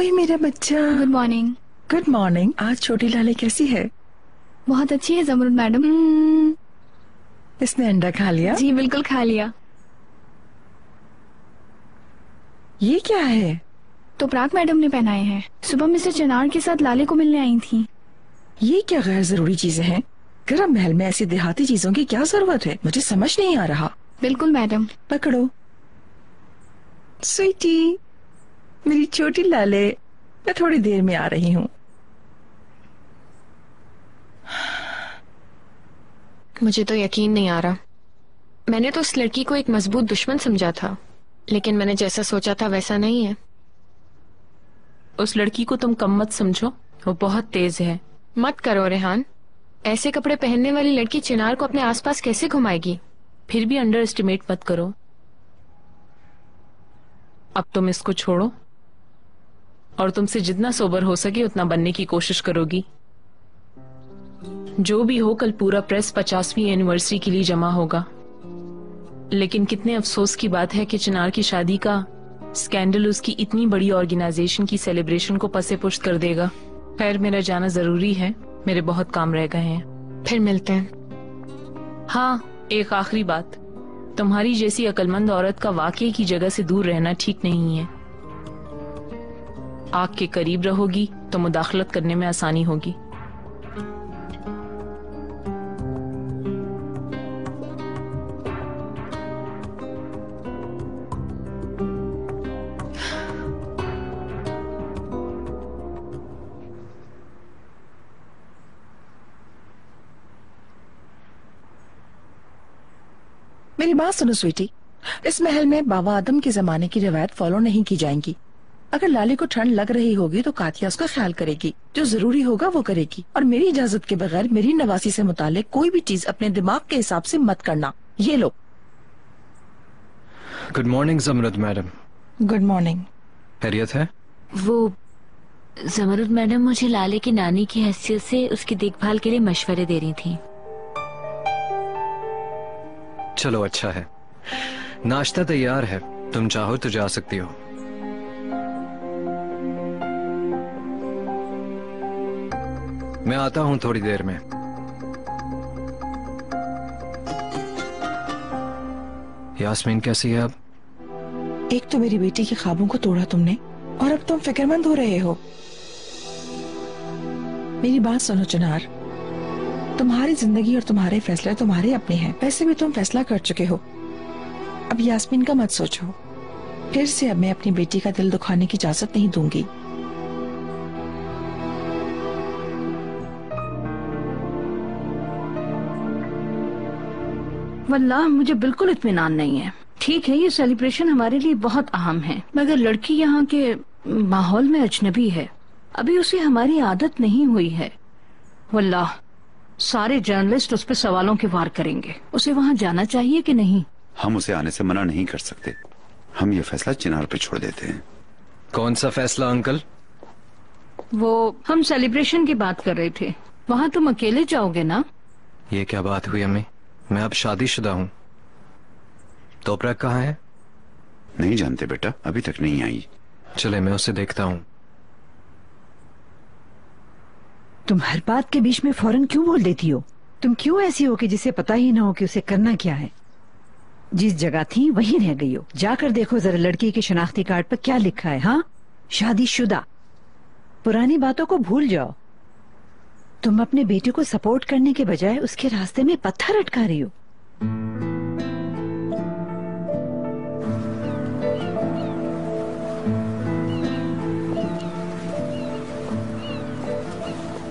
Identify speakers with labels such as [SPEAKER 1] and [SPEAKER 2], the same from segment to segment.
[SPEAKER 1] ओए मेरा बच्चा।
[SPEAKER 2] Good morning.
[SPEAKER 1] Good morning. आज छोटी लाले कैसी है?
[SPEAKER 2] बहुत अच्छी है ज़मरुद मैडम।
[SPEAKER 1] इसने अंडा खा लिया?
[SPEAKER 2] जी बिल्कुल खा लिया।
[SPEAKER 1] ये क्या है?
[SPEAKER 2] तो पराग मैडम ने पहनाए हैं। सुबह मिस्टर चिनार के साथ लाले को मिलने आई थी।
[SPEAKER 1] ये क्या गैर जरूरी चीजें हैं? गरम महल में ऐसी देहाती चीजों की क्या जरूरत है? मुझे समझ नहीं आ रहा।
[SPEAKER 2] बिल्कुल मैडम।
[SPEAKER 1] पकड़ो स्वीटी, मेरी छोटी लाले। मैं थोड़ी देर में आ रही हूँ।
[SPEAKER 3] मुझे तो यकीन नहीं आ रहा। मैंने तो उस लड़की को एक मजबूत दुश्मन समझा था, लेकिन मैंने जैसा सोचा था वैसा नहीं है।
[SPEAKER 4] उस लड़की को तुम कम मत समझो, वो बहुत तेज है।
[SPEAKER 3] मत करो रेहान। ऐसे कपड़े पहनने वाली लड़की चिनार को अपने आसपास कैसे घुमाएगी?
[SPEAKER 4] फिर भी अंडर एस्टिमेट मत करो। अब तुम इसको छोड़ो और तुमसे जितना सोबर हो सके उतना बनने की कोशिश करोगी। जो भी हो, कल पूरा प्रेस 50वीं एनिवर्सरी के लिए जमा होगा। लेकिन कितने अफसोस की बात है कि चिनार की शादी का स्कैंडल उसकी इतनी बड़ी ऑर्गेनाइजेशन की सेलिब्रेशन को पसे पुष्ट कर देगा। खैर, मेरा जाना जरूरी है, मेरे बहुत काम रह गए हैं।
[SPEAKER 3] फिर मिलते हैं।
[SPEAKER 4] हाँ, एक आखिरी बात, तुम्हारी जैसी अक्लमंद औरत का वाकई की जगह से दूर रहना ठीक नहीं है। आग के करीब रहोगी तो मुदाखलत करने में आसानी होगी।
[SPEAKER 1] मेरी बात सुनो स्वीटी, इस महल में बाबा आदम के जमाने की रिवायत फॉलो नहीं की जाएंगी। अगर लाली को ठंड लग रही होगी तो कातिया उसका ख्याल करेगी, जो जरूरी होगा वो करेगी। और मेरी इजाजत के बगैर मेरी नवासी से मुतालिक कोई भी चीज अपने दिमाग के हिसाब से मत करना। ये लो।
[SPEAKER 5] Good morning Zumrut madam.
[SPEAKER 1] Good morning.
[SPEAKER 5] खैरियत है?
[SPEAKER 6] वो ज़मरुद मैडम मुझे लाले की नानी की हैसियत से उसकी देखभाल के लिए मशवरे दे रही थी।
[SPEAKER 5] चलो अच्छा है, नाश्ता तैयार है, तुम चाहो तो जा सकती हो। मैं आता हूं थोड़ी देर में। यास्मीन कैसी है अब?
[SPEAKER 1] एक तो मेरी बेटी के ख्वाबों को तोड़ा तुमने, और अब तुम फिक्रमंद हो रहे हो। मेरी बात सुनो चिनार, तुम्हारी जिंदगी और तुम्हारे फैसले तुम्हारे अपने हैं। वैसे भी तुम फैसला कर चुके हो, अब यास्मीन का मत सोचो। फिर से अब मैं अपनी बेटी का दिल दुखाने की इजाजत नहीं दूंगी।
[SPEAKER 7] वल्लाह मुझे बिल्कुल इत्मीनान नहीं है। ठीक है, ये सेलिब्रेशन हमारे लिए बहुत अहम है, मगर लड़की यहाँ के माहौल में अजनबी है, अभी उसे हमारी आदत नहीं हुई है। वल्लाह सारे जर्नलिस्ट उस पर सवालों के वार करेंगे। उसे वहाँ जाना चाहिए कि नहीं?
[SPEAKER 8] हम उसे आने से मना नहीं कर सकते। हम ये फैसला चिनार पे छोड़ देते हैं।
[SPEAKER 5] कौन सा फैसला अंकल?
[SPEAKER 7] वो हम सेलिब्रेशन की बात कर रहे थे। वहाँ तुम अकेले जाओगे ना?
[SPEAKER 5] ये क्या बात हुई अम्मी? मैं अब शादीशुदा हूँ। तोपरा कहाँ है?
[SPEAKER 8] नहीं जानते बेटा, अभी तक नहीं आई।
[SPEAKER 5] चले मैं उसे देखता हूँ।
[SPEAKER 9] तुम हर बात के बीच में फौरन क्यों बोल देती हो? तुम क्यों ऐसी हो कि जिसे पता ही ना हो कि उसे करना क्या है? जिस जगह थी वहीं रह गई हो। जाकर देखो जरा लड़की के शनाख्ती कार्ड पर क्या लिखा है। हाँ, शादीशुदा। पुरानी बातों को भूल जाओ। तुम अपने बेटे को सपोर्ट करने के बजाय उसके रास्ते में पत्थर अटका रही हो।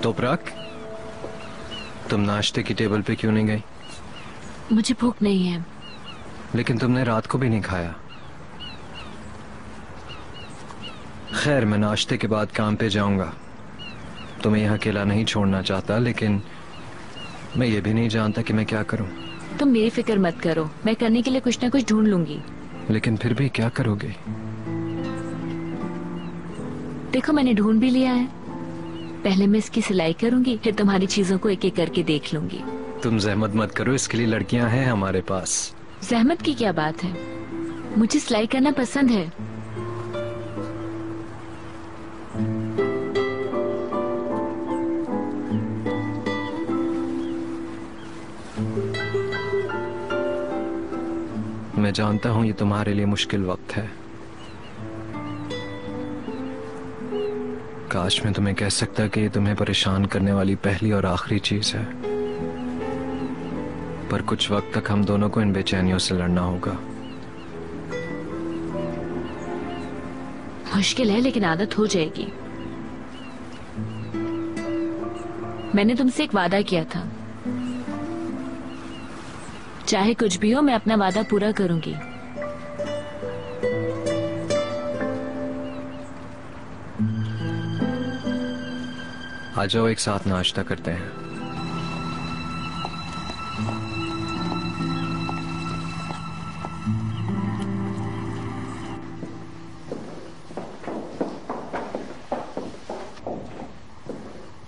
[SPEAKER 5] तोपराक, तुम नाश्ते की टेबल पे क्यों नहीं गई?
[SPEAKER 6] मुझे भूख नहीं है।
[SPEAKER 5] लेकिन तुमने रात को भी नहीं खाया। खैर, मैं नाश्ते के बाद काम पे जाऊंगा। तुम्हें यहाँ अकेला नहीं छोड़ना चाहता, लेकिन मैं ये भी नहीं जानता कि मैं क्या करूं।
[SPEAKER 6] तुम मेरी फिक्र मत करो, मैं करने के लिए कुछ ना कुछ ढूंढ लूंगी।
[SPEAKER 5] लेकिन फिर भी क्या करोगे?
[SPEAKER 6] देखो मैंने ढूंढ भी लिया है। पहले मैं इसकी सिलाई करूंगी, फिर तुम्हारी चीजों को एक एक करके देख लूंगी।
[SPEAKER 5] तुम जहमत मत करो, इसके लिए लड़कियां हैं हमारे पास।
[SPEAKER 6] जहमत की क्या बात है, मुझे सिलाई करना पसंद है।
[SPEAKER 5] मैं जानता हूं ये तुम्हारे लिए मुश्किल वक्त है। काश मैं तुम्हें कह सकता कि ये तुम्हें परेशान करने वाली पहली और आखिरी चीज है, पर कुछ वक्त तक हम दोनों को इन बेचैनियों से लड़ना होगा।
[SPEAKER 6] मुश्किल है लेकिन आदत हो जाएगी। मैंने तुमसे एक वादा किया था, चाहे कुछ भी हो मैं अपना वादा पूरा करूंगी।
[SPEAKER 5] आ जाओ एक साथ नाश्ता करते हैं।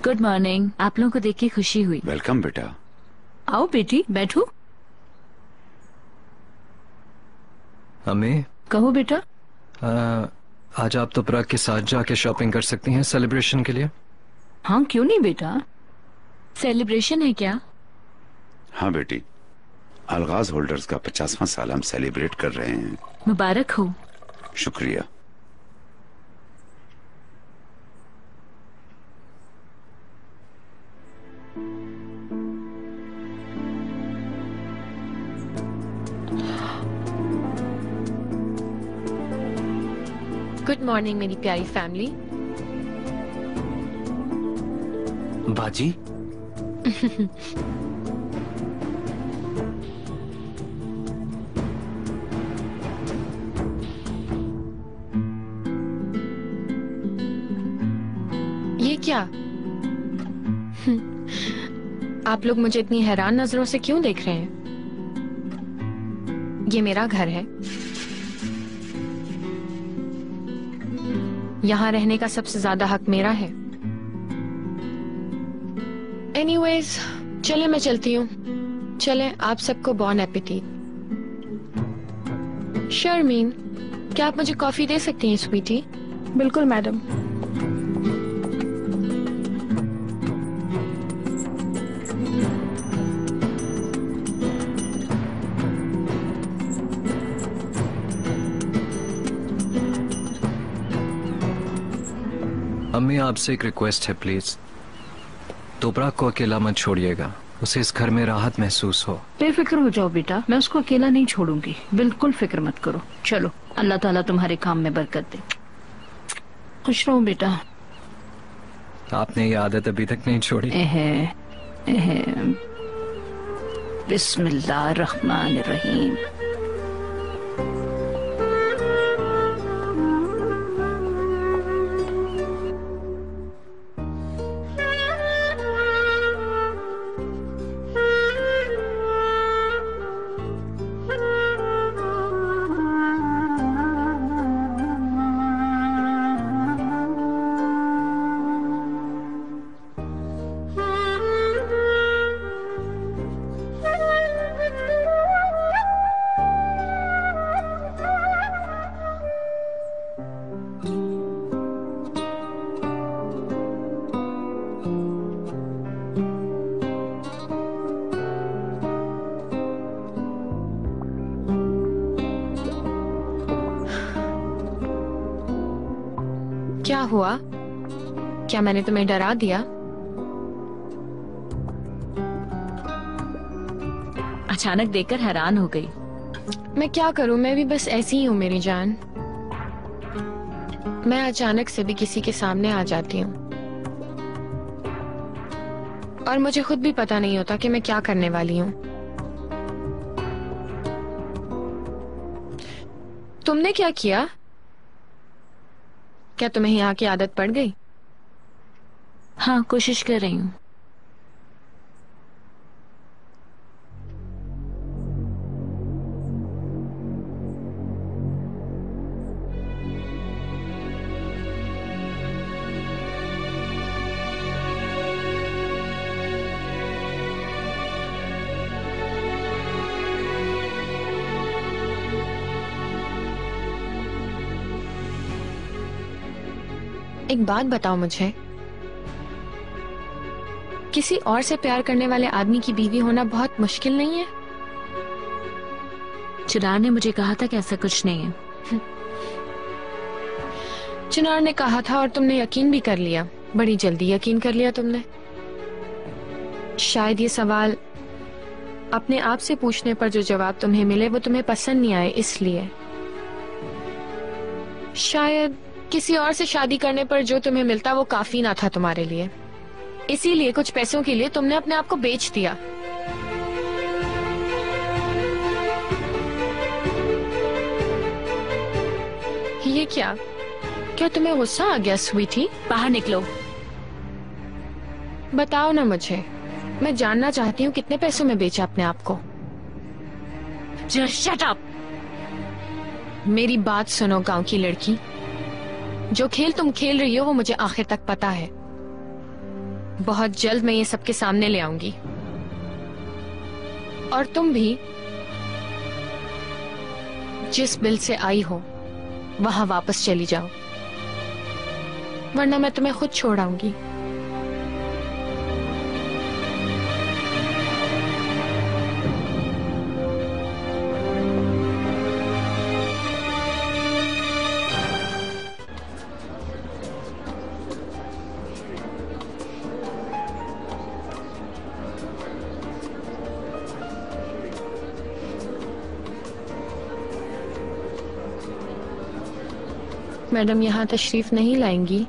[SPEAKER 6] Good morning. आप लोगों को देख के खुशी हुई।
[SPEAKER 8] वेलकम बेटा।
[SPEAKER 7] आओ बेटी बैठो।
[SPEAKER 5] अम्मी
[SPEAKER 7] कहो बेटा।
[SPEAKER 5] आज आप तो प्राग के साथ जाके शॉपिंग कर सकती हैं सेलिब्रेशन के लिए।
[SPEAKER 7] हाँ क्यों नहीं बेटा।
[SPEAKER 6] सेलिब्रेशन है क्या?
[SPEAKER 8] हाँ बेटी, अलगाज होल्डर्स का 50वां साल हम सेलिब्रेट कर रहे हैं।
[SPEAKER 6] मुबारक हो।
[SPEAKER 8] शुक्रिया।
[SPEAKER 3] गुड मॉर्निंग मेरी प्यारी फैमिली।
[SPEAKER 10] बाजी
[SPEAKER 3] ये क्या? आप लोग मुझे इतनी हैरान नजरों से क्यों देख रहे हैं? ये मेरा घर है, यहाँ रहने का सबसे ज्यादा हक मेरा है। एनीवेज, चले मैं चलती हूँ। चले, आप सबको बॉन एपेटीट। शर्मीन, क्या आप मुझे कॉफी दे सकती हैं स्वीटी?
[SPEAKER 2] बिल्कुल मैडम।
[SPEAKER 5] अम्मी आपसे एक रिक्वेस्ट है प्लीज, तोपराग को अकेला मत छोड़िएगा। उसे इस घर में राहत महसूस हो।
[SPEAKER 7] बेफिक्र हो जाओ बेटा, मैं उसको अकेला नहीं छोड़ूंगी। बिल्कुल फिक्र मत करो। चलो, अल्लाह ताला तुम्हारे काम में बरकत दे। खुश रहो बेटा।
[SPEAKER 5] आपने ये आदत अभी तक नहीं छोड़ी।
[SPEAKER 7] बिस्मिल्लाहिर्रहमानिर्रहीम।
[SPEAKER 3] क्या हुआ? क्या मैंने तुम्हें डरा दिया?
[SPEAKER 6] अचानक देखकर हैरान हो गई।
[SPEAKER 3] मैं क्या करूं, मैं भी बस ऐसी ही हूँ मेरी जान। मैं अचानक से भी किसी के सामने आ जाती हूँ और मुझे खुद भी पता नहीं होता कि मैं क्या करने वाली हूँ। तुमने क्या किया? क्या तुम्हें यहाँ की आदत पड़ गई?
[SPEAKER 6] हाँ, कोशिश कर रही हूँ।
[SPEAKER 3] एक बात बताओ मुझे, किसी और से प्यार करने वाले आदमी की बीवी होना बहुत मुश्किल नहीं है?
[SPEAKER 6] चिराग ने मुझे कहा था कि ऐसा कुछ नहीं है।
[SPEAKER 3] चिनार ने कहा था और तुमने यकीन भी कर लिया। बड़ी जल्दी यकीन कर लिया तुमने। शायद ये सवाल अपने आप से पूछने पर जो जवाब तुम्हें मिले वो तुम्हें पसंद नहीं आए, इसलिए। शायद किसी और से शादी करने पर जो तुम्हें मिलता वो काफी ना था तुम्हारे लिए, इसीलिए कुछ पैसों के लिए तुमने अपने आप को बेच दिया। ये क्या तुम्हें गुस्सा आ गया स्वीटी?
[SPEAKER 6] बाहर निकलो।
[SPEAKER 3] बताओ ना मुझे, मैं जानना चाहती हूँ कितने पैसों में बेचा अपने आप को।
[SPEAKER 6] Just shut up!
[SPEAKER 3] मेरी बात सुनो गांव की लड़की, जो खेल तुम खेल रही हो वो मुझे आखिर तक पता है। बहुत जल्द मैं ये सबके सामने ले आऊंगी और तुम भी जिस बिल से आई हो वहां वापस चली जाओ, वरना मैं तुम्हें खुद छोड़ आऊंगी। मैडम यहाँ तशरीफ नहीं लाएंगी?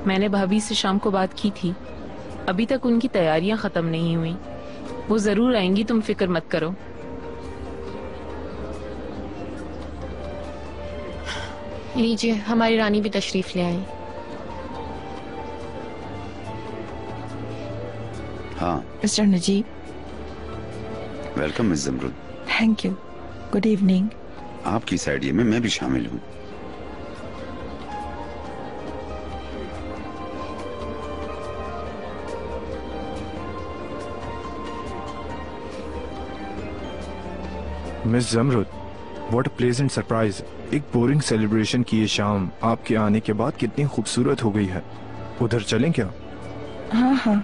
[SPEAKER 4] मैंने भाभी से शाम को बात की थी, अभी तक उनकी तैयारियां खत्म नहीं हुई। वो जरूर आएंगी, तुम फिक्र मत करो।
[SPEAKER 3] लीजिए, हमारी रानी भी तशरीफ ले आई।
[SPEAKER 8] हाँ
[SPEAKER 1] mister Najib.
[SPEAKER 8] Welcome miss Zumrut.
[SPEAKER 1] Thank you. Good evening.
[SPEAKER 8] आपकी इस आइडिया में मैं भी शामिल हूँ।
[SPEAKER 11] Miss Zumrut, what a pleasant surprise. एक बोरिंग सेलिब्रेशन की ये शाम आपके आने के बाद कितनी खूबसूरत हो गई है। उधर चलें क्या?
[SPEAKER 1] हाँ हाँ,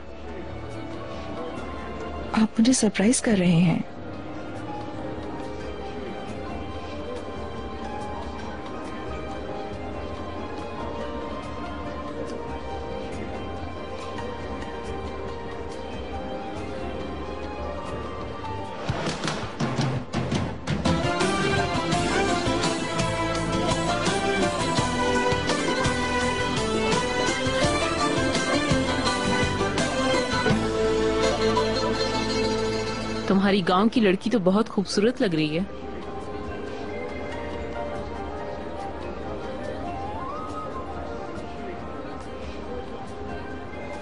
[SPEAKER 1] आप मुझे सरप्राइज कर रहे हैं।
[SPEAKER 4] तुम्हारी गांव की लड़की तो बहुत खूबसूरत लग रही है।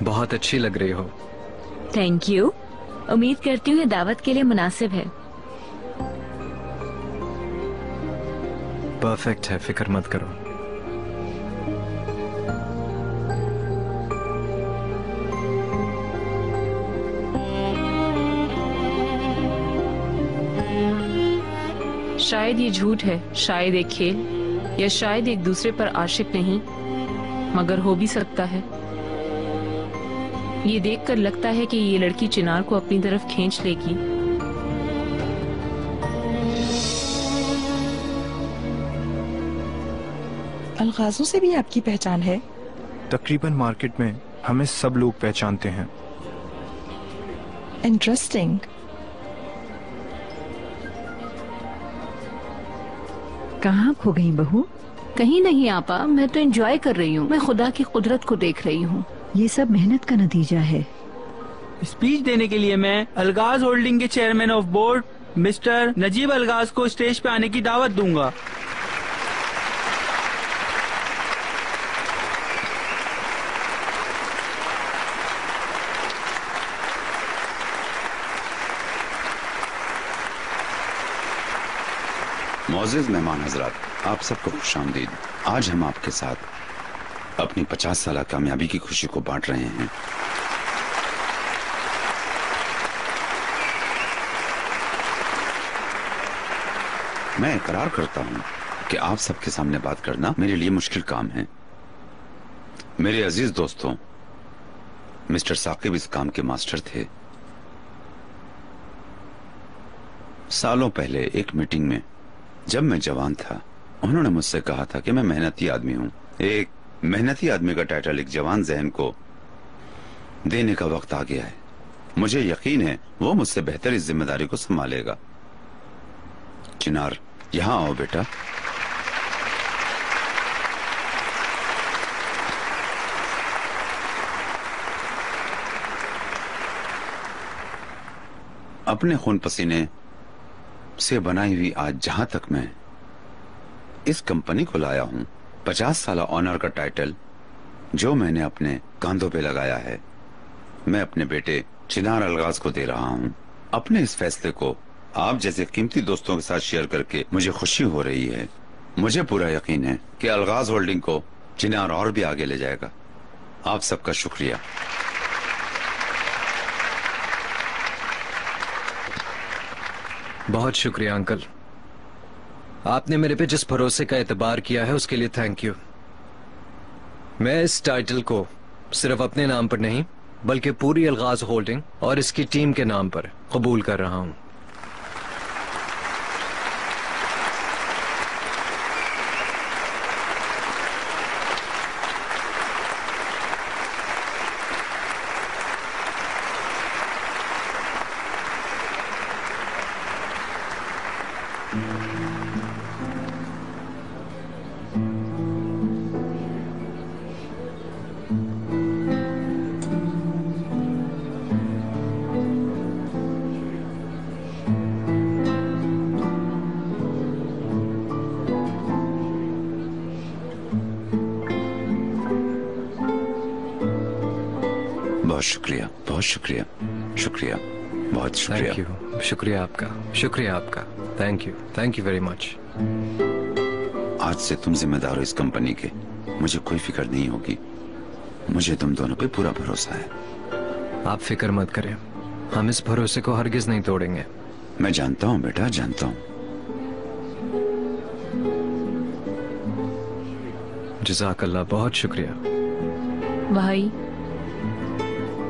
[SPEAKER 5] बहुत अच्छी लग रही हो।
[SPEAKER 6] Thank you. उम्मीद करती हूँ ये दावत के लिए मुनासिब है।
[SPEAKER 5] परफेक्ट है, फिक्र मत करो।
[SPEAKER 4] शायद ये झूठ है, शायद एक खेल, या शायद एक दूसरे पर आशिक नहीं, मगर हो भी सकता है। ये देखकर लगता है कि ये लड़की चिनार को अपनी तरफ खींच लेगी।
[SPEAKER 1] अलगाजों से भी आपकी पहचान है?
[SPEAKER 11] तकरीबन मार्केट में हमें सब लोग पहचानते हैं।
[SPEAKER 1] इंटरेस्टिंग।
[SPEAKER 9] कहाँ खो गई बहू?
[SPEAKER 7] कहीं नहीं आपा, मैं तो एंजॉय कर रही हूँ। मैं खुदा की कुदरत को देख रही हूँ।
[SPEAKER 9] ये सब मेहनत का नतीजा है।
[SPEAKER 10] स्पीच देने के लिए मैं अलगाज होल्डिंग के chairman of board mister Najib Alagoz को स्टेज पे आने की दावत दूंगा।
[SPEAKER 8] मोअज़्ज़िज़ मेहमान हजरात, आप सबको खुशामदीद। आज हम आपके साथ अपनी 50 साल कामयाबी की खुशी को बांट रहे हैं। मैं इकरार करता हूं कि आप सबके सामने बात करना मेरे लिए मुश्किल काम है। मेरे अजीज दोस्तों, मिस्टर साकिब इस काम के मास्टर थे। सालों पहले एक मीटिंग में जब मैं जवान था, उन्होंने मुझसे कहा था कि मैं मेहनती आदमी हूँ। एक मेहनती आदमी का टाइटल एक जवान जहन को देने का वक्त आ गया है। मुझे यकीन है वो मुझसे बेहतर इस जिम्मेदारी को संभालेगा। चिनार, यहाँ आओ बेटा। अपने खून पसीने से बनाई हुई आज जहां तक मैं इस कंपनी को लाया हूं, 50 साल ऑनर का टाइटल जो मैंने अपने कांधों पे लगाया है, मैं अपने बेटे चिनार अलगाज को दे रहा हूं। अपने इस फैसले को आप जैसे कीमती दोस्तों के साथ शेयर करके मुझे खुशी हो रही है। मुझे पूरा यकीन है कि अलगाज होल्डिंग को चिनार और भी आगे ले जाएगा। आप सबका शुक्रिया।
[SPEAKER 5] बहुत शुक्रिया अंकल, आपने मेरे पे जिस भरोसे का एतबार किया है उसके लिए थैंक यू। मैं इस टाइटल को सिर्फ अपने नाम पर नहीं बल्कि पूरी अलगाज होल्डिंग और इसकी टीम के नाम पर कबूल कर रहा हूं।
[SPEAKER 8] बहुत शुक्रिया, बहुत शुक्रिया, शुक्रिया, बहुत शुक्रिया।
[SPEAKER 5] थैंक यू, शुक्रिया आपका, शुक्रिया आपका। Thank you very much.
[SPEAKER 8] आज से तुम जिम्मेदार हो इस कंपनी के। मुझे कोई फिक्र नहीं होगी। मुझे तुम दोनों पे पूरा भरोसा है।
[SPEAKER 5] आप फिक्र मत करें, हम इस भरोसे को हरगिज नहीं तोड़ेंगे।
[SPEAKER 8] मैं जानता हूँ बेटा, जानता हूँ।
[SPEAKER 5] जज़ाकल्लाह, बहुत शुक्रिया।
[SPEAKER 4] भाई,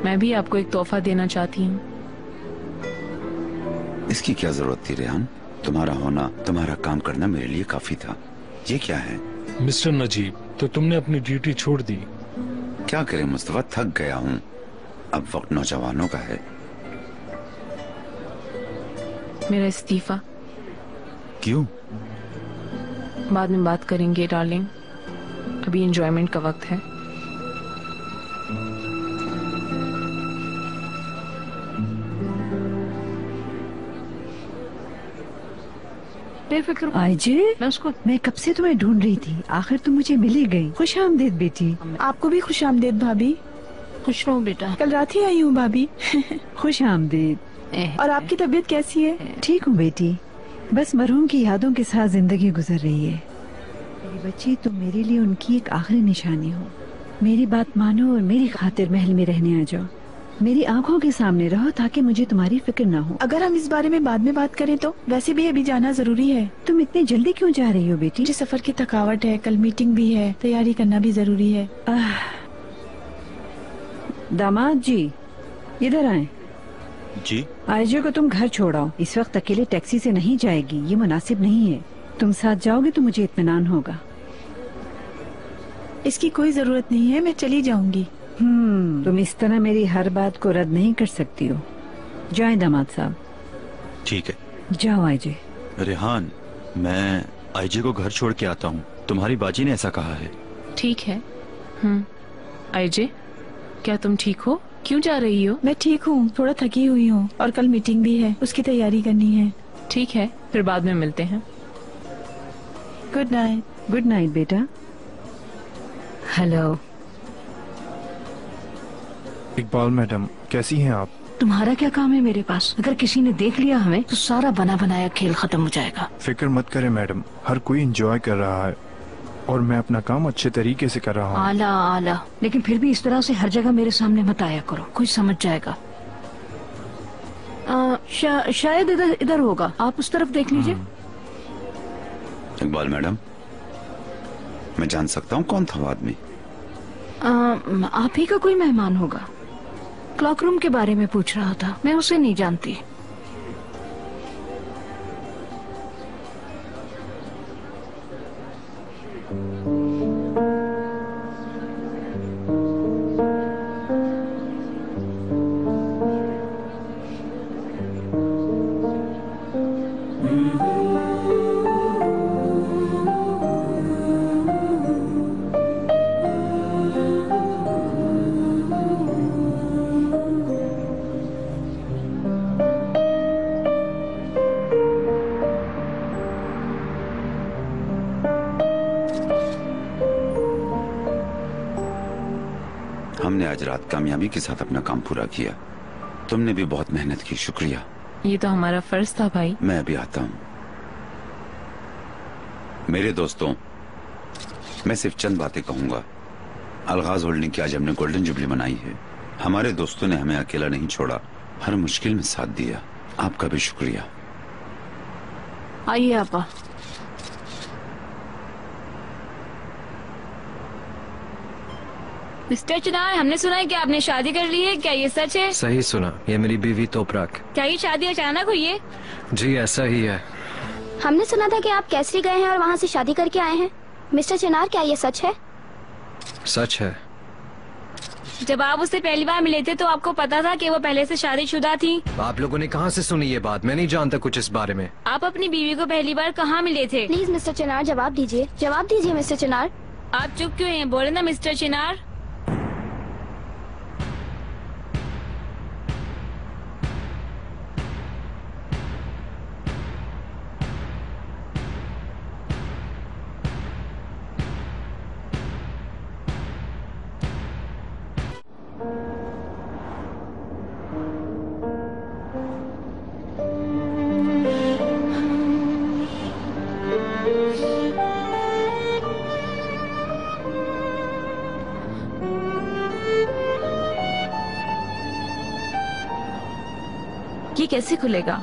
[SPEAKER 4] मैं भी आपको एक तोहफा देना चाहती हूँ।
[SPEAKER 8] इसकी क्या जरूरत थी रेहान? तुम्हारा होना, तुम्हारा काम करना मेरे लिए काफी था। ये क्या है?
[SPEAKER 12] मिस्टर नजीब, तो तुमने अपनी ड्यूटी छोड़ दी?
[SPEAKER 8] क्या करें मुस्तफा, थक गया हूँ। अब वक्त नौजवानों का है।
[SPEAKER 4] मेरा इस्तीफा।
[SPEAKER 12] क्यों?
[SPEAKER 4] बाद में बात करेंगे डार्लिंग, अभी एंजॉयमेंट का वक्त है।
[SPEAKER 9] बेफिक्र आइजे, मैं कब से तुम्हें ढूंढ रही थी, आखिर तुम मुझे मिल ही गई। खुश आमदीद बेटी।
[SPEAKER 2] आपको भी खुश आमदीद भाभी।
[SPEAKER 7] खुश रहो बेटा।
[SPEAKER 2] कल रात ही आई हूँ भाभी।
[SPEAKER 9] खुश आमदीद।
[SPEAKER 2] और आपकी तबीयत कैसी है?
[SPEAKER 9] ठीक हूँ बेटी, बस मरहूम की यादों के साथ जिंदगी गुजर रही है। मेरी बच्ची, तुम मेरे लिए उनकी एक आखिरी निशानी हो। मेरी बात मानो और मेरी खातिर महल में रहने आ जाओ। मेरी आंखों के सामने रहो ताकि मुझे तुम्हारी फिक्र ना हो।
[SPEAKER 2] अगर हम इस बारे में बाद में बात करें तो वैसे भी अभी जाना जरूरी है।
[SPEAKER 9] तुम इतनी जल्दी क्यों जा रही हो बेटी?
[SPEAKER 2] मुझे सफर की थकावट है, कल मीटिंग भी है, तैयारी करना भी जरूरी है।
[SPEAKER 9] दामाद जी, इधर आए।
[SPEAKER 12] जी।
[SPEAKER 9] आयजे को तुम घर छोड़ाओ, इस वक्त अकेले टैक्सी से नहीं जाएगी, ये मुनासिब नहीं है। तुम साथ जाओगे तो मुझे इत्मीनान होगा।
[SPEAKER 2] इसकी कोई जरूरत नहीं है, मैं चली जाऊंगी।
[SPEAKER 9] तुम इस तरह मेरी हर बात को रद्द नहीं कर सकती हो। जाएं दामाद साहब।
[SPEAKER 12] ठीक है,
[SPEAKER 9] जाओ आयजे।
[SPEAKER 12] रेहान, मैं आईजे को घर छोड़ के आता हूँ। तुम्हारी बाजी ने ऐसा कहा है।
[SPEAKER 4] ठीक है। आईजे, क्या तुम ठीक हो? क्यों जा रही हो?
[SPEAKER 2] मैं ठीक हूँ, थोड़ा थकी हुई हूँ और कल मीटिंग भी है, उसकी तैयारी करनी है।
[SPEAKER 4] ठीक है, फिर बाद में मिलते हैं।
[SPEAKER 2] Good night.
[SPEAKER 9] गुड नाइट बेटा।
[SPEAKER 7] हेलो
[SPEAKER 11] इकबाल मैडम, कैसी हैं आप?
[SPEAKER 7] तुम्हारा क्या काम है मेरे पास? अगर किसी ने देख लिया हमें तो सारा बना बनाया खेल खत्म हो जाएगा।
[SPEAKER 11] फिक्र मत करें मैडम, हर कोई एंजॉय कर रहा है और मैं अपना काम अच्छे तरीके से कर रहा हूँ।
[SPEAKER 7] आला आला, लेकिन फिर भी इस तरह से हर जगह मेरे सामने मत आया करो, कोई समझ जाएगा। शायद इधर होगा, आप उस तरफ देख लीजिए।
[SPEAKER 8] इकबाल मैडम, मैं जान सकता हूँ कौन था वो आदमी?
[SPEAKER 7] आप ही का कोई मेहमान होगा। क्लॉक रूम के बारे में पूछ रहा था, मैं उसे नहीं जानती।
[SPEAKER 8] हमने आज रात कामयाबी के साथ अपना काम पूरा किया। तुमने भी बहुत मेहनत की, शुक्रिया।
[SPEAKER 4] ये तो हमारा फर्ज था भाई।
[SPEAKER 8] मैं अभी आता हूँ। मेरे दोस्तों, मैं सिर्फ चंद बातें कहूंगा। अलगाज होल्डिंग की आज हमने गोल्डन जुबली मनाई है। हमारे दोस्तों ने हमें अकेला नहीं छोड़ा, हर मुश्किल में साथ दिया। आपका भी शुक्रिया।
[SPEAKER 7] आइए आपा।
[SPEAKER 2] मिस्टर चिनार, हमने सुना है कि आपने शादी कर ली है, क्या ये सच है?
[SPEAKER 5] सही सुना, ये मेरी बीवी तोपराक।
[SPEAKER 2] क्या ये शादी अचानक हुई है?
[SPEAKER 5] जी ऐसा ही है।
[SPEAKER 13] हमने सुना था कि आप कैसरी गए हैं और वहाँ से शादी करके आए हैं। मिस्टर चिनार, क्या ये सच है?
[SPEAKER 5] सच है।
[SPEAKER 2] जब आप उससे पहली बार मिले थे तो आपको पता था कि वो पहले से शादीशुदा थी?
[SPEAKER 5] आप लोगों ने कहाँ से सुनी ये बात? मैं नहीं जानता कुछ इस बारे में।
[SPEAKER 2] आप अपनी बीवी को पहली बार कहाँ मिले थे?
[SPEAKER 13] प्लीज मिस्टर चिनार, जवाब दीजिए, जवाब दीजिए मिस्टर चिनार।
[SPEAKER 2] आप चुप क्यों हैं? बोले ना मिस्टर चिनार।
[SPEAKER 4] ये कैसे खुलेगा?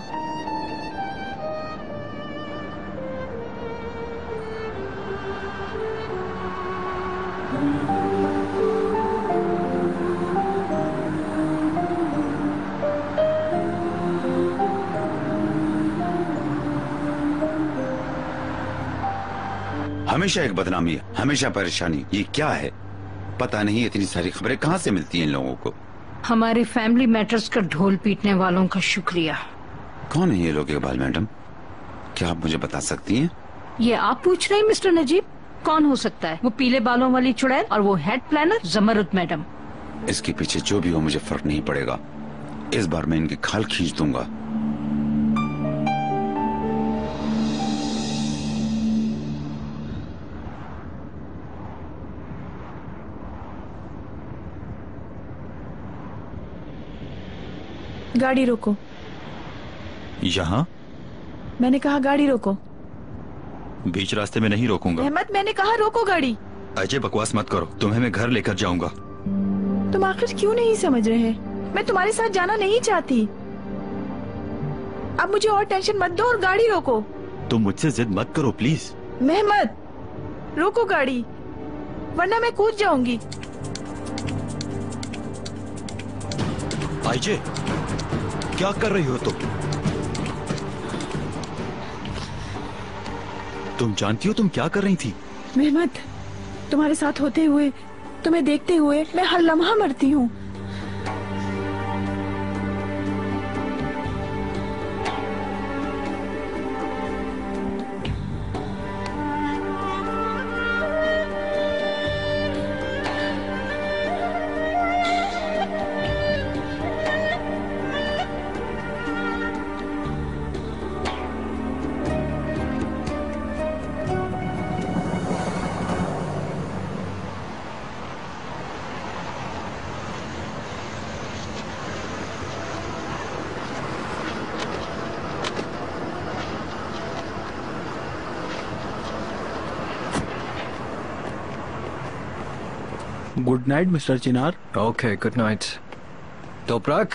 [SPEAKER 8] हमेशा एक बदनामी, हमेशा परेशानी। ये क्या है? पता नहीं इतनी सारी खबरें कहाँ से मिलती हैं इन लोगों को।
[SPEAKER 7] हमारे फैमिली मैटर्स का ढोल पीटने वालों का शुक्रिया।
[SPEAKER 8] कौन है ये लोग इकबाल मैडम? क्या आप मुझे बता सकती हैं?
[SPEAKER 7] ये आप पूछ रहे हैं मिस्टर नजीब? कौन हो सकता है? वो पीले बालों वाली चुड़ैल और वो हेड प्लानर जमरुद मैडम।
[SPEAKER 8] इसके पीछे जो भी हो मुझे फर्क नहीं पड़ेगा। इस बार मैं इनकी खाल खींच दूंगा।
[SPEAKER 1] गाड़ी रोको।
[SPEAKER 12] यहाँ?
[SPEAKER 1] मैंने कहा गाड़ी रोको।
[SPEAKER 12] बीच रास्ते में नहीं रोकूंगा।
[SPEAKER 1] अहमद, मैंने कहा रोको गाड़ी।
[SPEAKER 12] अजय बकवास मत करो, तुम्हें मैं घर लेकर जाऊंगा।
[SPEAKER 1] तुम आखिर क्यों नहीं समझ रहे? मैं तुम्हारे साथ जाना नहीं चाहती। अब मुझे और टेंशन मत दो और गाड़ी रोको।
[SPEAKER 12] तुम मुझसे जिद मत करो प्लीज।
[SPEAKER 1] मेहमद, रोको गाड़ी, वरना मैं कूद जाऊंगी।
[SPEAKER 12] अजय, क्या कर रही हो तुम जानती हो तुम क्या कर रही थी?
[SPEAKER 1] मेहमद, तुम्हारे साथ होते हुए, तुम्हें देखते हुए मैं हर लम्हा मरती हूँ।
[SPEAKER 10] Good night mister Chinar.
[SPEAKER 5] Okay, good night. Toprak,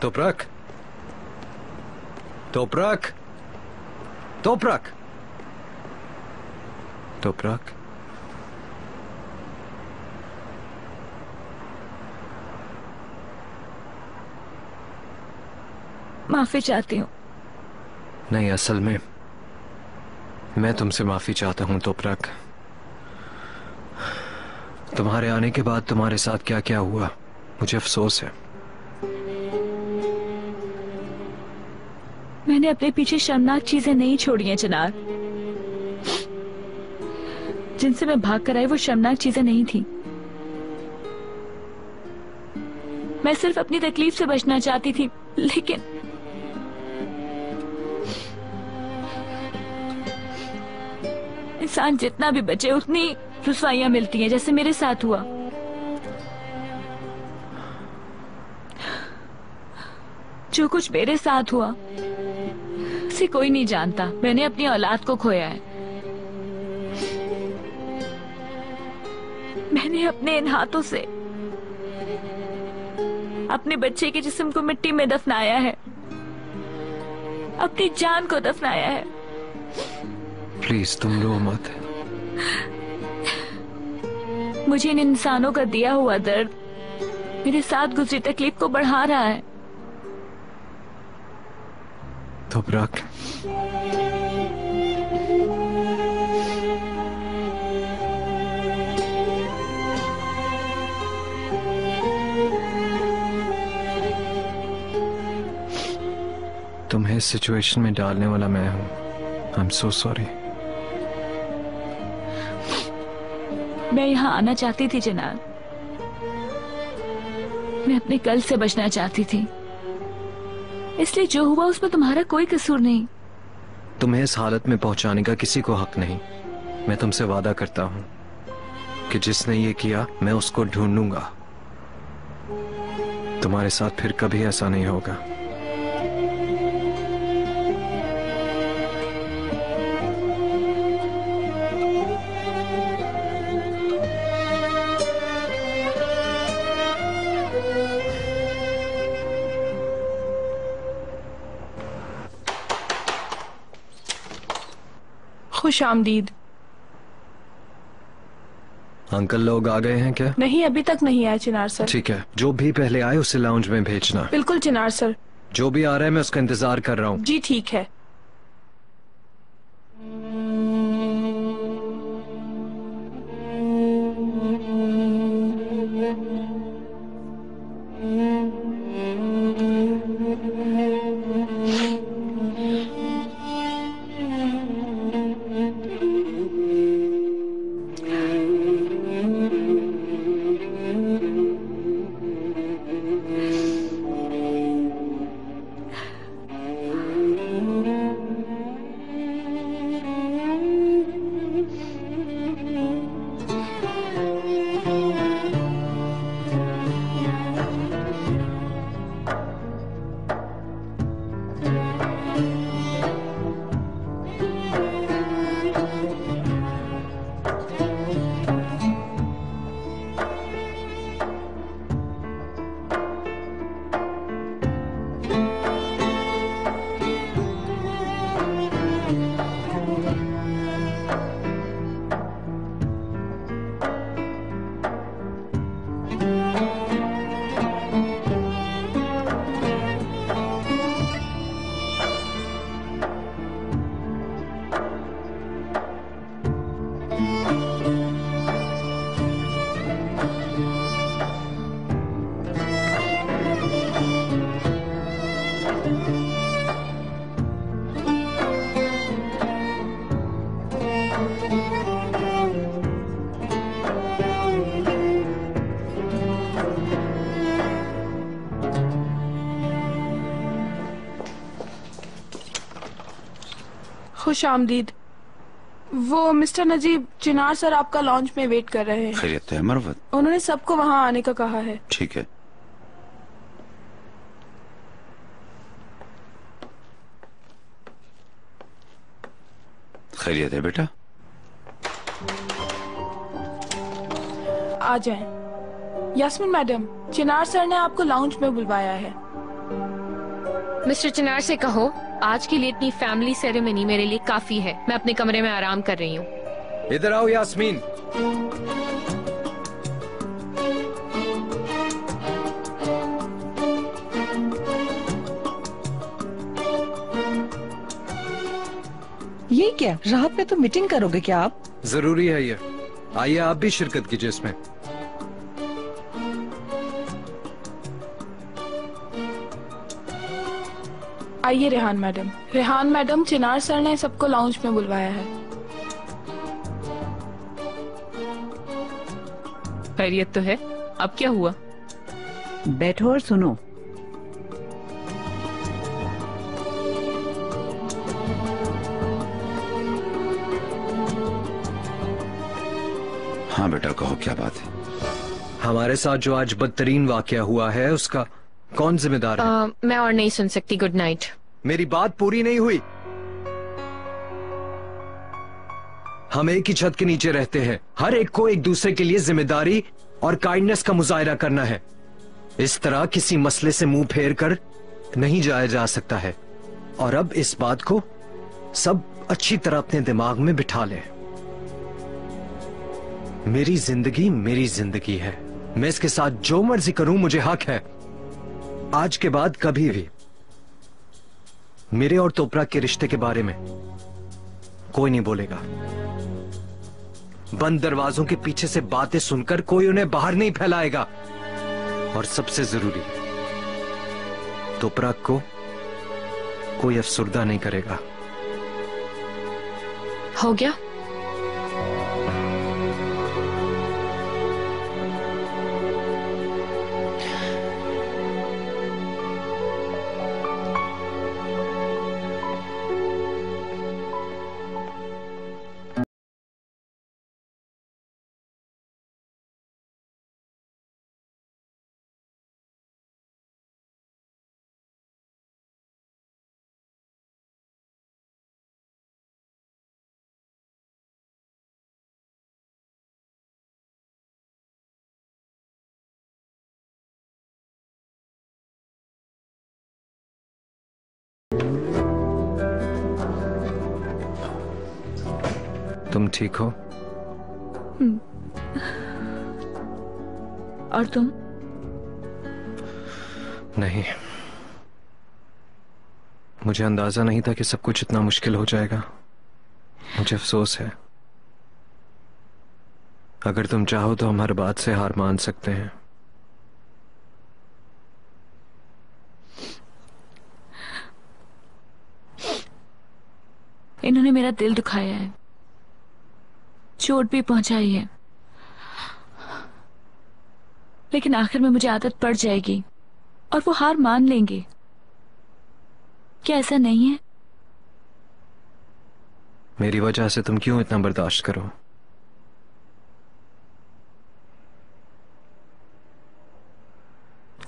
[SPEAKER 5] Toprak, Toprak, Toprak, Toprak.
[SPEAKER 4] माफी चाहती हूँ।
[SPEAKER 5] नहीं, असल में मैं तुमसे माफी चाहता हूँ तोपराक। तुम्हारे आने के बाद तुम्हारे साथ क्या क्या हुआ मुझे अफसोस है।
[SPEAKER 4] मैंने अपने पीछे शर्मनाक चीजें नहीं छोड़ी हैं चिनार। जिनसे मैं भाग कर आई वो शर्मनाक चीजें नहीं थी। मैं सिर्फ अपनी तकलीफ से बचना चाहती थी, लेकिन
[SPEAKER 6] इंसान जितना भी बचे उतनी रुसवाइयां मिलती हैं, जैसे मेरे साथ हुआ। जो कुछ मेरे साथ हुआ उसे कोई नहीं जानता। मैंने अपनी औलाद को खोया है। मैंने अपने इन हाथों से अपने बच्चे के जिस्म को मिट्टी में दफनाया है, अपनी जान को दफनाया है।
[SPEAKER 5] प्लीज तुम रो मत।
[SPEAKER 6] मुझे इन इंसानों का दिया हुआ दर्द मेरे साथ गुजरी तकलीफ को बढ़ा रहा है।
[SPEAKER 5] तो रख। तुम्हें इस सिचुएशन में डालने वाला मैं हूं। I am so sorry.
[SPEAKER 6] मैं यहाँ आना चाहती थी जनाब। मैं अपने कल से बचना चाहती थी, इसलिए जो हुआ उसमें तुम्हारा कोई कसूर नहीं।
[SPEAKER 5] तुम्हें इस हालत में पहुंचाने का किसी को हक नहीं। मैं तुमसे वादा करता हूं कि जिसने ये किया मैं उसको ढूंढूंगा। तुम्हारे साथ फिर कभी ऐसा नहीं होगा।
[SPEAKER 1] खुश आमदीद।
[SPEAKER 5] अंकल लोग आ गए हैं क्या?
[SPEAKER 1] नहीं, अभी तक नहीं आए चिनार सर।
[SPEAKER 5] ठीक है, जो भी पहले आए उसे लाउंज में भेजना।
[SPEAKER 1] बिल्कुल चिनार सर।
[SPEAKER 5] जो भी आ रहा है मैं उसका इंतजार कर रहा हूँ।
[SPEAKER 1] जी ठीक है। खुश आमदीद। वो मिस्टर नजीब, चिनार सर आपका लॉन्च में वेट कर रहे हैं।
[SPEAKER 8] खैरियत है मरवत?
[SPEAKER 1] उन्होंने सबको वहाँ आने का कहा है।
[SPEAKER 8] ठीक है। खैरियत है बेटा?
[SPEAKER 1] आ जाएं। यास्मीन मैडम, चिनार सर ने आपको लाउंज में बुलवाया है।
[SPEAKER 3] मिस्टर चिनार से कहो आज के लिए इतनी फैमिली सेरेमनी मेरे लिए काफी है। मैं अपने कमरे में आराम कर रही हूँ।
[SPEAKER 5] इधर आओ यास्मीन।
[SPEAKER 1] ये क्या, रात में तो मीटिंग करोगे क्या आप?
[SPEAKER 5] जरूरी है ये। आइए आप भी शिरकत कीजिए इसमें।
[SPEAKER 1] आइए रेहान मैडम। रेहान मैडम, चिनार सर ने सबको लाउंज में बुलवाया है।
[SPEAKER 4] खैरियत तो है। अब क्या हुआ?
[SPEAKER 9] बैठो और सुनो।
[SPEAKER 8] हाँ बेटा, कहो क्या बात है?
[SPEAKER 5] हमारे साथ जो आज बदतरीन वाकया हुआ है उसका कौन जिम्मेदार है?
[SPEAKER 3] मैं और नहीं सुन सकती। Good night.
[SPEAKER 5] मेरी बात पूरी नहीं हुई। हम एक ही छत के नीचे रहते हैं। हर एक को एक दूसरे के लिए जिम्मेदारी और काइंडनेस का मुजाहिरा करना है। इस तरह किसी मसले से मुंह फेर कर नहीं जाया जा सकता है। और अब इस बात को सब अच्छी तरह अपने दिमाग में बिठा लें। मेरी जिंदगी है। मैं इसके साथ जो मर्जी करूं, मुझे हक है। आज के बाद कभी भी मेरे और तोपरा के रिश्ते के बारे में कोई नहीं बोलेगा। बंद दरवाजों के पीछे से बातें सुनकर कोई उन्हें बाहर नहीं फैलाएगा। और सबसे जरूरी, तोपरा को कोई अफसुर्दा नहीं करेगा।
[SPEAKER 3] हो गया?
[SPEAKER 5] तुम ठीक हो?
[SPEAKER 6] और तुम?
[SPEAKER 5] नहीं, मुझे अंदाजा नहीं था कि सब कुछ इतना मुश्किल हो जाएगा। मुझे अफसोस है। अगर तुम चाहो तो हम हर बात से हार मान सकते हैं।
[SPEAKER 6] इन्होंने मेरा दिल दुखाया है, चोट भी पहुंचाई है, लेकिन आखिर में मुझे आदत पड़ जाएगी और वो हार मान लेंगे। क्या ऐसा नहीं है?
[SPEAKER 5] मेरी वजह से तुम क्यों इतना बर्दाश्त करो?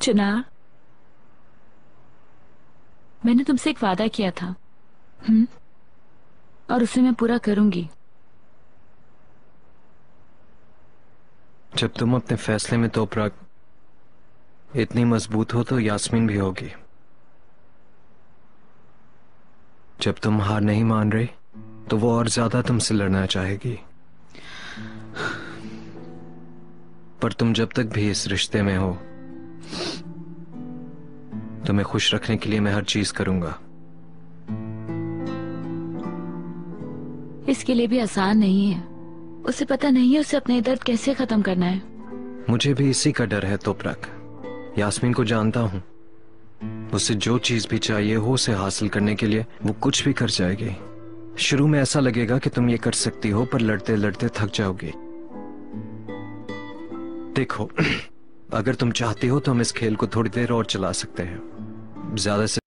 [SPEAKER 6] चिनार, मैंने तुमसे एक वादा किया था, और उसे मैं पूरा करूंगी।
[SPEAKER 5] जब तुम अपने फैसले में तोपरा इतनी मजबूत हो तो यास्मीन भी होगी। जब तुम हार नहीं मान रही तो वो और ज्यादा तुमसे लड़ना चाहेगी। पर तुम जब तक भी इस रिश्ते में हो, तुम्हें खुश रखने के लिए मैं हर चीज करूंगा।
[SPEAKER 6] इसके लिए भी आसान नहीं है। उसे पता नहीं है उसे अपने दर्द कैसे खत्म करना है।
[SPEAKER 5] मुझे भी इसी का डर है तोपरक। यास्मीन को जानता हूं, उसे जो चीज भी चाहिए हो उसे हासिल करने के लिए वो कुछ भी कर जाएगी। शुरू में ऐसा लगेगा कि तुम ये कर सकती हो, पर लड़ते लड़ते थक जाओगी। देखो, अगर तुम चाहती हो तो हम इस खेल को थोड़ी देर और चला सकते हैं। ज्यादा से